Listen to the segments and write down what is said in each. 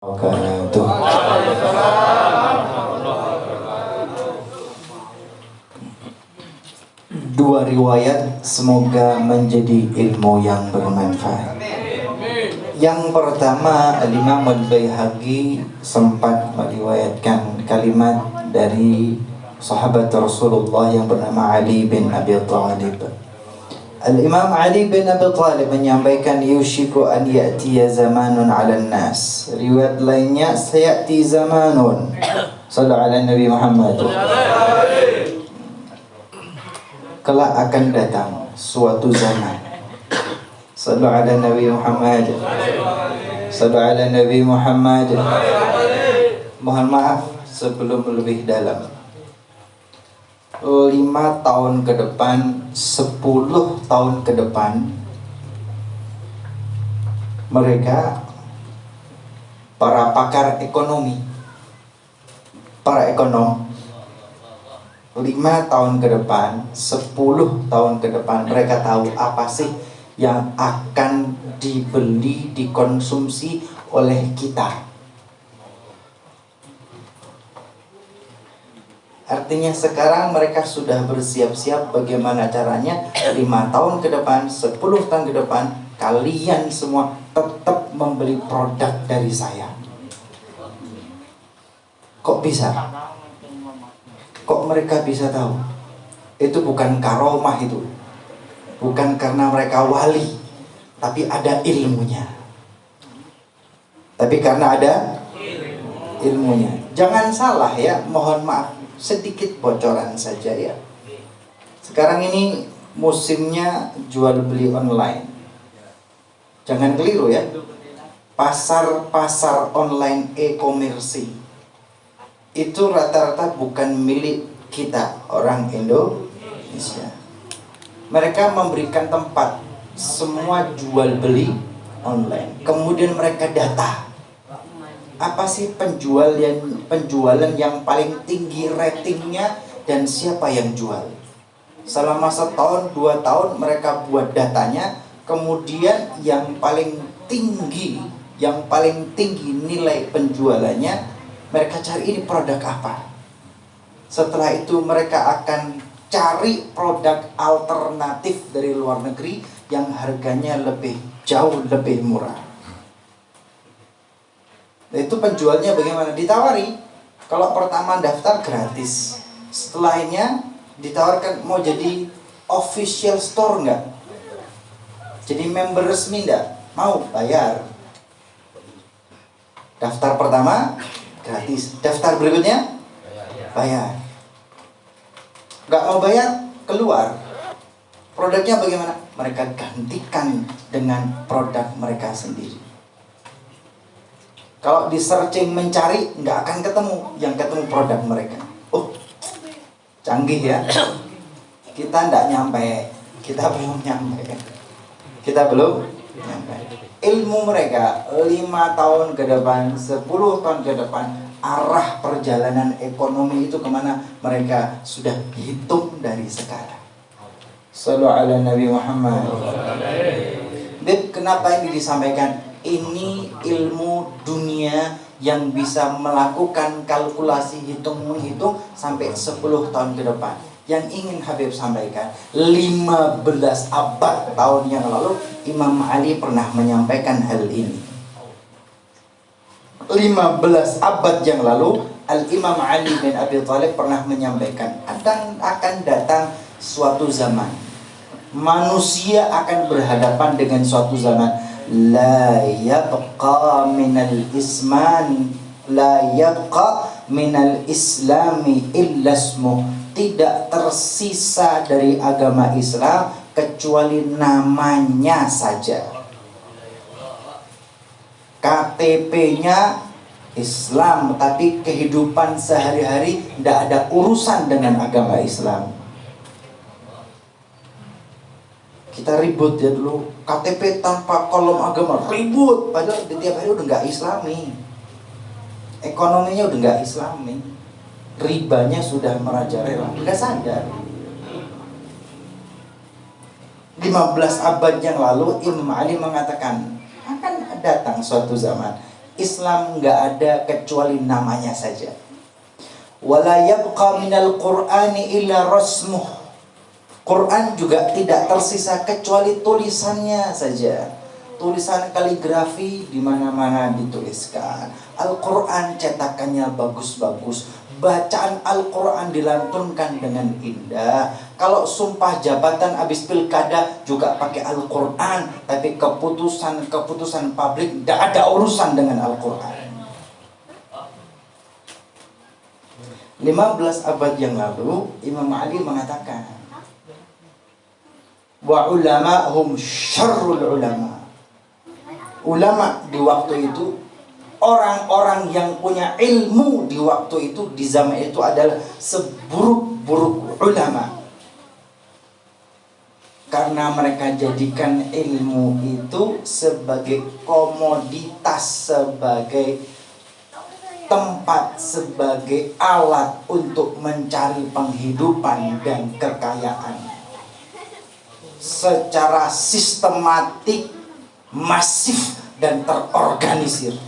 Wabarakatuh. Dua riwayat semoga menjadi ilmu yang bermanfaat. Yang pertama, Al-Imam Al-Baihaqi sempat meriwayatkan kalimat dari sahabat Rasulullah yang bernama Ali bin Abi Thalib. Al-Imam Ali bin Abi Thalib menyampaikan, yushiku an ya'tiya zamanun 'alan nas. Riwayat lainnya, sayati zamanun. Sallu ala Nabi Muhammad. Kelak akan datang suatu zaman. Sallu ala Nabi Muhammad. Sallu ala Nabi Muhammad. Mohon maaf sebelum lebih dalam. 5 tahun ke depan, 10 tahun ke depan, mereka para pakar ekonomi, para ekonom, 5 tahun ke depan, 10 tahun ke depan, mereka tahu apa sih yang akan dibeli, dikonsumsi oleh kita. Artinya sekarang mereka sudah bersiap-siap bagaimana caranya 5 tahun ke depan, 10 tahun ke depan, kalian semua tetap membeli produk dari saya. Kok bisa? Kok mereka bisa tahu? Itu bukan karomah itu. Bukan karena mereka wali, tapi ada ilmunya. Tapi karena ada ilmunya. Jangan salah ya, mohon maaf. Sedikit bocoran saja ya. Sekarang ini musimnya jual beli online. Jangan keliru ya. Pasar-pasar online e-commerce itu rata-rata bukan milik kita orang Indonesia. Mereka memberikan tempat semua jual beli online. Kemudian mereka data apa sih penjualan yang paling tinggi ratingnya dan siapa yang jual. Selama 1 tahun 2 tahun mereka buat datanya. Kemudian yang paling tinggi nilai penjualannya, mereka cari ini produk apa. Setelah itu mereka akan cari produk alternatif dari luar negeri yang harganya jauh lebih murah. Itu penjualnya bagaimana? Ditawari. Kalau pertama daftar gratis, setelahnya ditawarkan mau jadi official store enggak? Jadi member resmi enggak? Mau bayar. Daftar pertama gratis, daftar berikutnya bayar. Enggak mau bayar, keluar. Produknya bagaimana? Mereka gantikan dengan produk mereka sendiri. Kalau di searching mencari, nggak akan ketemu. Yang ketemu produk mereka. Oh, canggih ya. Kita nggak nyampe. Kita belum nyampe. Ilmu mereka 5 tahun ke depan, 10 tahun ke depan, arah perjalanan ekonomi itu kemana, mereka sudah hitung dari sekarang. Sallu ala Nabi Muhammad. Dan kenapa ini disampaikan? Ini ilmu dunia yang bisa melakukan kalkulasi hitung-menghitung sampai 10 tahun ke depan. Yang ingin Habib sampaikan, 15 abad tahun yang lalu Imam Ali pernah menyampaikan hal ini. 15 abad yang lalu Al-Imam Ali bin Abi Thalib pernah menyampaikan, akan datang suatu zaman, manusia akan berhadapan dengan suatu zaman, la yabqa minal islami illa ismuh. Tidak tersisa dari agama Islam kecuali namanya saja. KTP-nya Islam, tapi kehidupan sehari-hari tidak ada urusan dengan agama Islam. Kita ribut ya dulu, KTP tanpa kolom agama, ribut. Padahal di tiap hari udah nggak Islami. Ekonominya udah nggak Islami. Ribanya sudah merajalela, nggak sadar. 15 abad yang lalu Imam Ali mengatakan, akan datang suatu zaman Islam nggak ada kecuali namanya saja. Wala yabqa minal Qur'ani illa rasmuh. Quran juga tidak tersisa kecuali tulisannya saja. Tulisan kaligrafi di mana-mana dituliskan. Al-Quran cetakannya bagus-bagus. Bacaan Al-Quran dilantunkan dengan indah. Kalau sumpah jabatan habis pilkada juga pakai Al-Quran. Tapi keputusan publik tidak ada urusan dengan Al-Quran. 15 abad yang lalu Imam Ali mengatakan, wa ulama'hum syarrul ulama. Ulama di waktu itu, orang-orang yang punya ilmu di waktu itu, di zaman itu adalah seburuk-buruk ulama. Karena mereka jadikan ilmu itu sebagai komoditas, sebagai tempat, sebagai alat untuk mencari penghidupan dan kekayaan. Secara sistematik, masif dan terorganisir.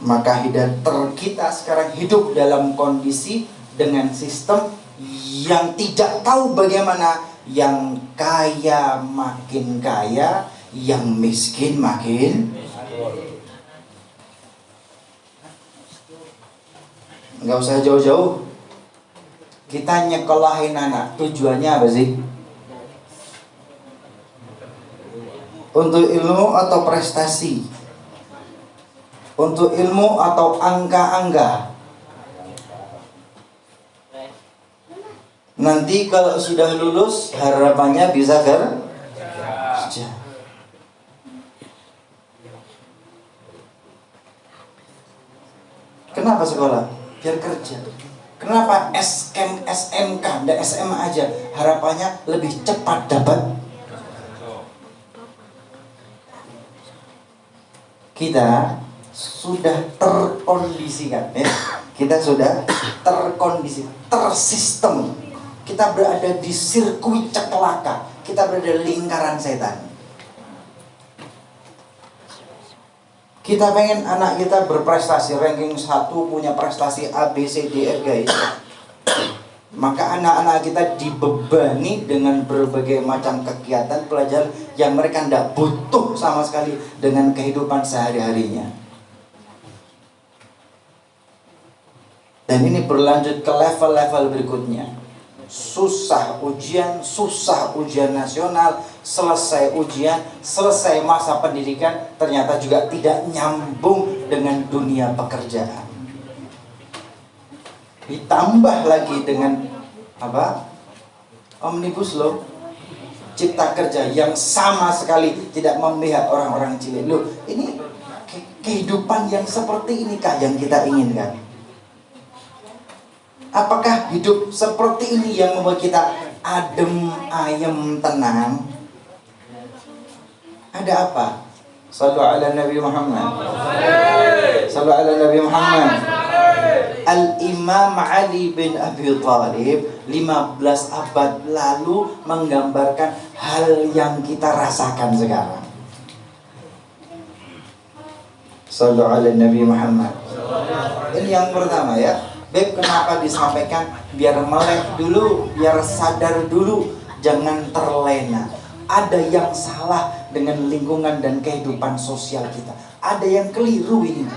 Maka kita sekarang hidup dalam kondisi dengan sistem yang tidak tahu bagaimana yang kaya makin kaya, yang miskin makin. Nggak usah jauh-jauh, kita nyekolahin anak, tujuannya apa sih? Untuk ilmu atau prestasi? Untuk ilmu atau angka-angka? Nanti kalau sudah lulus, harapannya bisa kerja. Kenapa sekolah? Biar kerja. Kenapa SMK dan SMA aja? Harapannya lebih cepat dapat. Kita sudah terkondisikan, ya. Kita sudah terkondisi, tersistem. Kita berada di sirkuit ceklaka. Kita berada di lingkaran setan. Kita pengen anak kita berprestasi, ranking 1, punya prestasi A, B, C, D, F, guys. Maka anak-anak kita dibebani dengan berbagai macam kegiatan pelajaran yang mereka tidak butuh sama sekali dengan kehidupan sehari-harinya. Dan ini berlanjut ke level-level berikutnya. Susah ujian nasional, selesai ujian, selesai masa pendidikan, ternyata juga tidak nyambung dengan dunia pekerjaan. Ditambah lagi dengan apa? Omnibus Law, Cipta Kerja yang sama sekali tidak memihak orang-orang cilik. Loh, ini kehidupan yang seperti inikah yang kita inginkan? Apakah hidup seperti ini yang membuat kita adem, ayem, tenang? Ada apa? Sallu ala Nabi Muhammad. Sallu ala Nabi Muhammad. Al-Imam Ali bin Abi Thalib 15 abad lalu menggambarkan hal yang kita rasakan sekarang. Sallu ala Nabi Muhammad. Ini yang pertama, ya. Beb, kenapa disampaikan? Biar melek dulu, biar sadar dulu, jangan terlena. Ada yang salah dengan lingkungan dan kehidupan sosial kita. Ada yang keliru ini.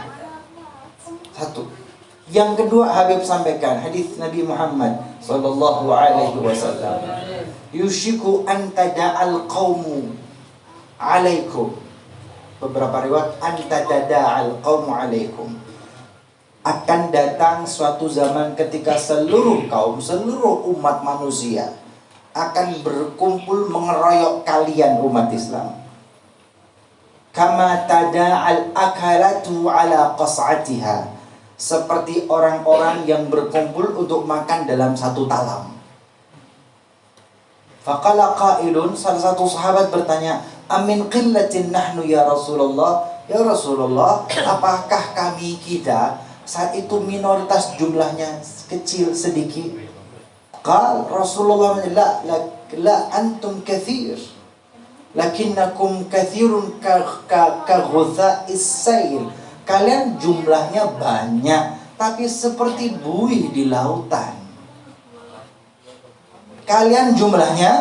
Satu. Yang kedua, Habib sampaikan hadis Nabi Muhammad sallallahu alaihi wasallam. Yushiku an tada'al qaumu alaikum. Beberapa riwayat an tada'al qaumu alaikum. Akan datang suatu zaman ketika seluruh kaum, seluruh umat manusia akan berkumpul mengeroyok kalian umat Islam. Kama tada'al akalatu ala qas'atiha. Seperti orang-orang yang berkumpul untuk makan dalam satu talam. Faqala qailun, salah satu sahabat bertanya, amin qillatin nahnu ya Rasulullah. Ya Rasulullah, apakah kita saat itu minoritas jumlahnya kecil, sedikit? Qal Rasulullah, la antum kathir. lakinnakum katsirun ka ghutha'is sail. Kalian jumlahnya banyak, tapi seperti buih di lautan. Kalian jumlahnya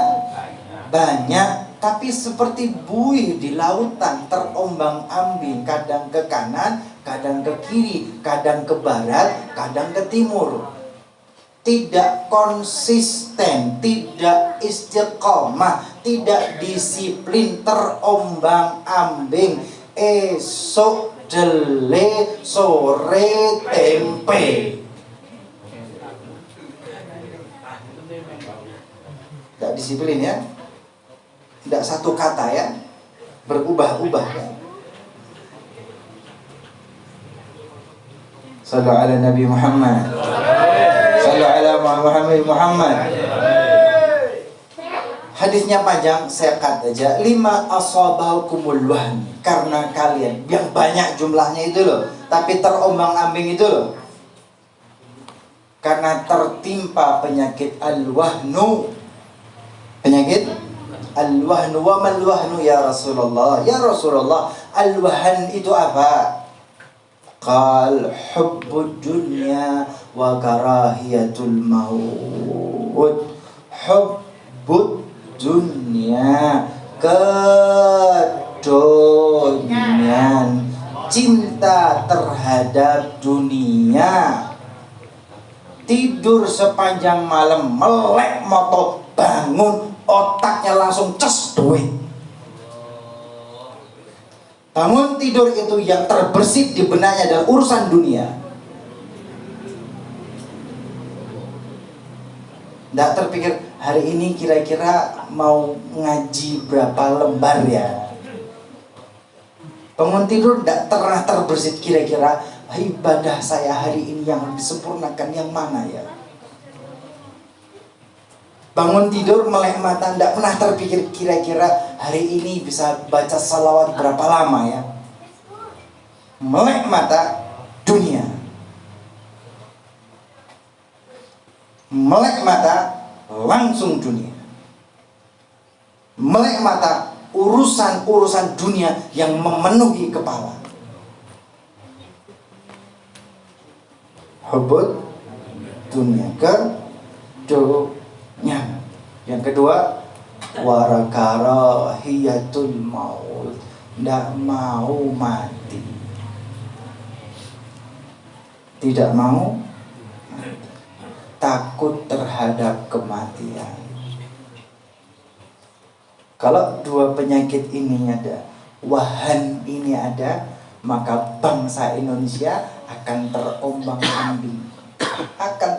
banyak, tapi seperti buih di lautan, terombang-ambing, kadang ke kanan, kadang ke kiri, kadang ke barat, kadang ke timur. Tidak konsisten, tidak istiqomah, tidak disiplin, terombang-ambing. Esok jele, sore tempe. Tidak disiplin ya. Tidak satu kata ya, berubah-ubah ya. Sallu ala Nabi Muhammad. Sallu ala Muhammad. Hadisnya panjang, saya cut aja. 5 asabakumul wahn, karena kalian yang banyak jumlahnya itu loh, tapi terombang-ambing itu loh, karena tertimpa penyakit al-wahnu. Penyakit al-wahnu. Wa mal wahnu ya Rasulullah? Ya Rasulullah, al-wahn itu apa? Qal hubbud dunya wa karahiyatul maut. Hubbud dunya, kedunian, cinta terhadap dunia. Tidur sepanjang malam, melek moto, bangun otaknya langsung ces duit. Bangun tidur itu yang terbersit di benaknya adalah urusan dunia. Tidak terpikir hari ini kira-kira mau ngaji berapa lembar ya. Bangun tidur tidak pernah terbersit kira-kira ibadah saya hari ini yang disempurnakan yang mana ya. Bangun tidur melek mata, tidak pernah terpikir kira-kira hari ini bisa baca salawat berapa lama ya. Melek mata dunia, melek mata langsung dunia, melek mata urusan-urusan dunia yang memenuhi kepala. Hubbud dunia, dunia. Yang kedua, warakarahiyatul maut, tidak mau mati, tidak mau mati, takut terhadap kematian. Kalau dua penyakit ini ada, wahan ini ada, maka bangsa Indonesia akan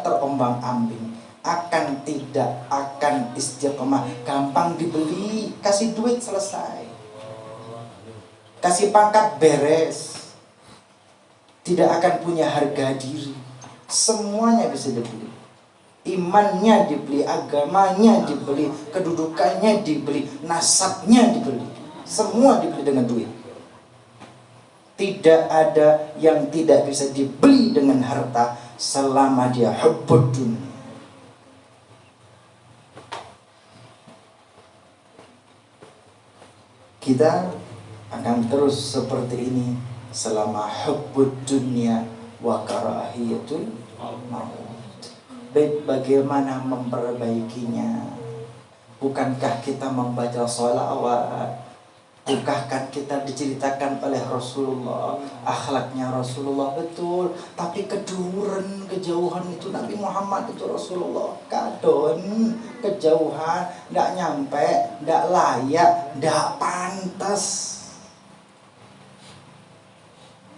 terombang-ambing, akan tidak akan istiqomah. Gampang dibeli, kasih duit selesai, kasih pangkat beres, tidak akan punya harga diri. Semuanya bisa dibeli, imannya dibeli, agamanya dibeli, kedudukannya dibeli, nasabnya dibeli, semua dibeli dengan duit. Tidak ada yang tidak bisa dibeli dengan harta selama dia hubbud dunya. Kita akan terus seperti ini selama hubbud dunya wa karahiyatul maut. Bagaimana memperbaikinya? Bukankah kita membaca sholawat? Bukankah kita diceritakan oleh Rasulullah akhlaknya Rasulullah? Betul, tapi keduren, kejauhan itu Nabi Muhammad itu Rasulullah kadon, kejauhan, tidak nyampe, tidak layak, tidak pantas.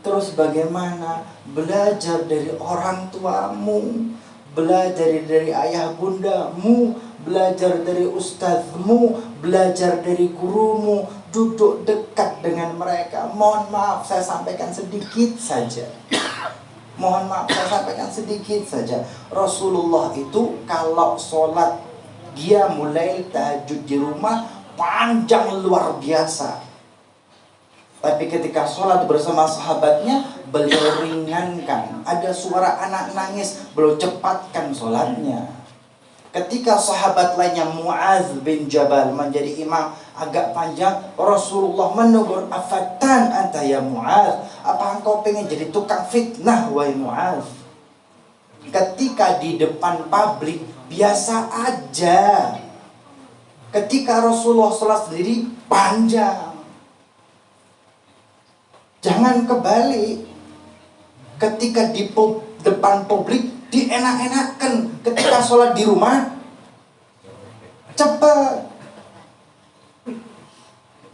Terus bagaimana? Belajar dari orang tuamu, belajar dari ayah bundamu, belajar dari ustadzmu, belajar dari gurumu, duduk dekat dengan mereka. Mohon maaf saya sampaikan sedikit saja. Rasulullah itu kalau sholat dia mulai tahajud di rumah panjang luar biasa. Tapi ketika sholat bersama sahabatnya, beliau ringankan. Ada suara anak nangis, beliau cepatkan sholatnya. Ketika sahabat lainnya Mu'adz bin Jabal menjadi imam, agak panjang. Rasulullah menegur, afatan anta ya Mu'adz, apa engkau pengen jadi tukang fitnah wahai Mu'adz? Ketika di depan publik biasa aja, ketika Rasulullah sholat sendiri panjang. Jangan kebalik, ketika di depan publik dienak-enakan, ketika sholat di rumah cepat.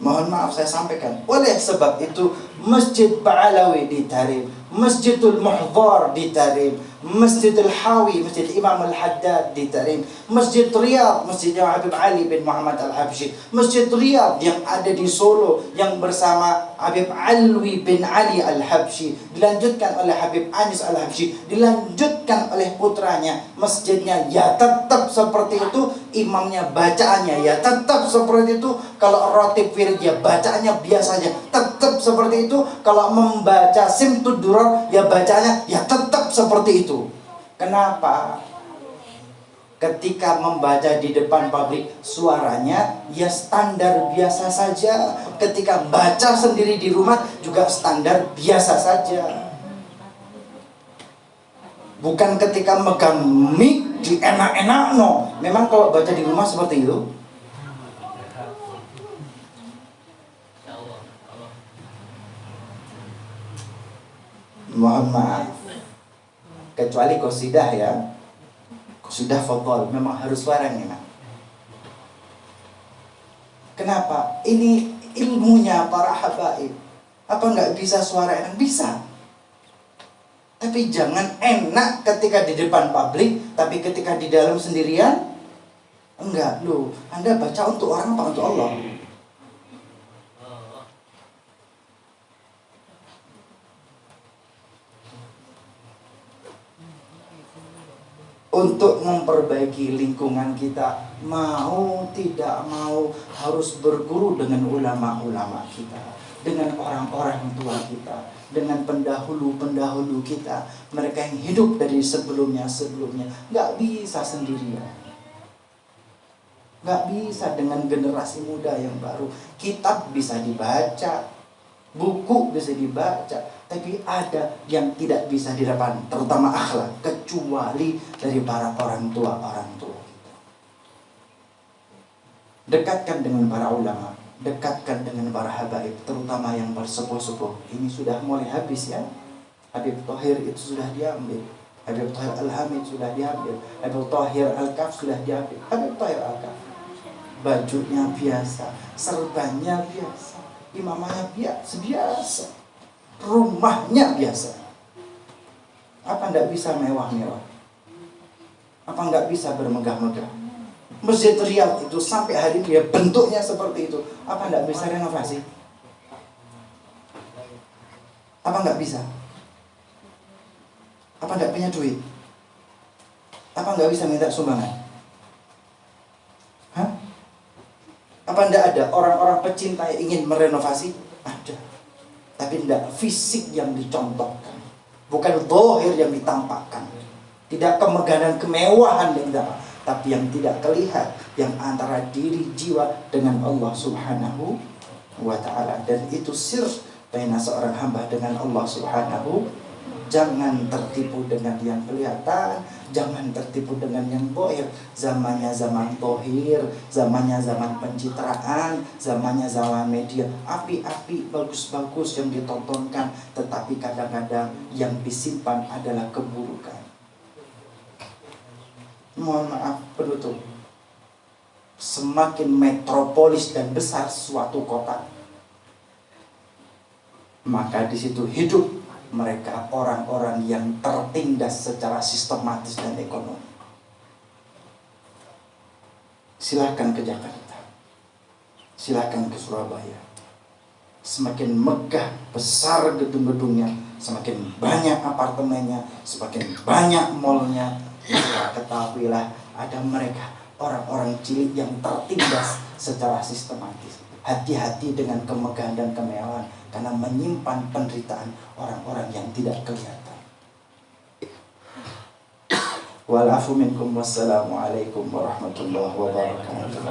Mohon maaf saya sampaikan, oleh sebab itu Masjid Ba'alawi ditarim, Masjidul Muhdhar ditarim, Masjidul Hawi, Masjid Imam Al-Haddad ditarim, Masjid Riyadh, Masjid Habib Ali bin Muhammad Al-Habsyi, Masjid Riyadh yang ada di Solo yang bersama Habib Alwi bin Ali Al-Habsyi, dilanjutkan oleh Habib Anis Al-Habsyi, dilanjutkan oleh putranya. Masjidnya ya tetap seperti itu, imamnya bacaannya ya tetap seperti itu. Kalau rotib wirid ya bacaannya biasanya tetap seperti itu. Kalau membaca Simtud Durar ya bacanya ya tetap seperti itu. Kenapa? Ketika membaca di depan publik suaranya ya standar biasa saja. Ketika baca sendiri di rumah juga standar biasa saja. Bukan ketika megang mic di enak-enak, no. Memang kalau baca di rumah seperti itu. Mohon maaf, kecuali qasidah ya, qasidah fadhal memang harus suara yang enak. Kenapa? Ini ilmunya para habaib. Apa nggak bisa suara enak? Bisa. Tapi jangan enak ketika di depan publik, tapi ketika di dalam sendirian enggak. Loh, Anda baca untuk orang apa untuk Allah? Untuk memperbaiki lingkungan kita, mau tidak mau harus berguru dengan ulama-ulama kita, dengan orang-orang tua kita, dengan pendahulu-pendahulu kita, mereka yang hidup dari sebelumnya-sebelumnya. Nggak bisa sendirian, nggak bisa dengan generasi muda yang baru. Kitab bisa dibaca, buku bisa dibaca, tapi ada yang tidak bisa didapat, terutama akhlak, kecuali dari para orang tua kita. Dekatkan dengan para ulama, dekatkan dengan para habaib, terutama yang bersepuh-sepuh. Ini sudah mulai habis ya. Habib Thohir itu sudah diambil, Habib Thohir Al-Hamid sudah diambil, Habib Thohir Al-Kaf sudah diambil. Habib Thohir Al-Kaf bajunya biasa, serbannya biasa, imamahnya biasa, rumahnya biasa. Apa enggak bisa mewah-mewah? Apa enggak bisa bermegah-megah? Masjid Riyadh itu sampai hari ini ya bentuknya seperti itu. Apa enggak bisa renovasi? Apa enggak bisa? Apa enggak punya duit? Apa enggak bisa minta sumbangan? Hah? Apa enggak ada orang-orang pecinta yang ingin merenovasi? Ada. Tapi tidak fisik yang dicontohkan, bukan zahir yang ditampakkan, tidak kemegahan kemewahan yang ditampakkan, tapi yang tidak terlihat, yang antara diri jiwa dengan Allah Subhanahu wa ta'ala. Dan itu sir baina seorang hamba dengan Allah Subhanahu. Jangan tertipu dengan yang kelihatan, jangan tertipu dengan yang zahir. Zamannya zaman tohir, zamannya zaman pencitraan, zamannya zaman media. Api-api bagus-bagus yang ditontonkan, tetapi kadang-kadang yang disimpan adalah keburukan. Mohon maaf penutup. Semakin metropolis dan besar suatu kota, maka di situ hidup mereka orang-orang yang tertindas secara sistematis dan ekonomi. Silahkan ke Jakarta, silahkan ke Surabaya. Semakin megah, besar gedung-gedungnya, semakin banyak apartemennya, semakin banyak mallnya, maka ketahuilah ada mereka, orang-orang cilik yang tertindas secara sistematis. Hati-hati dengan kemegahan dan kemewahan, karena menyimpan penderitaan orang-orang yang tidak kelihatan. Wal afu minkum, wassalamualaikum warahmatullahi wabarakatuh.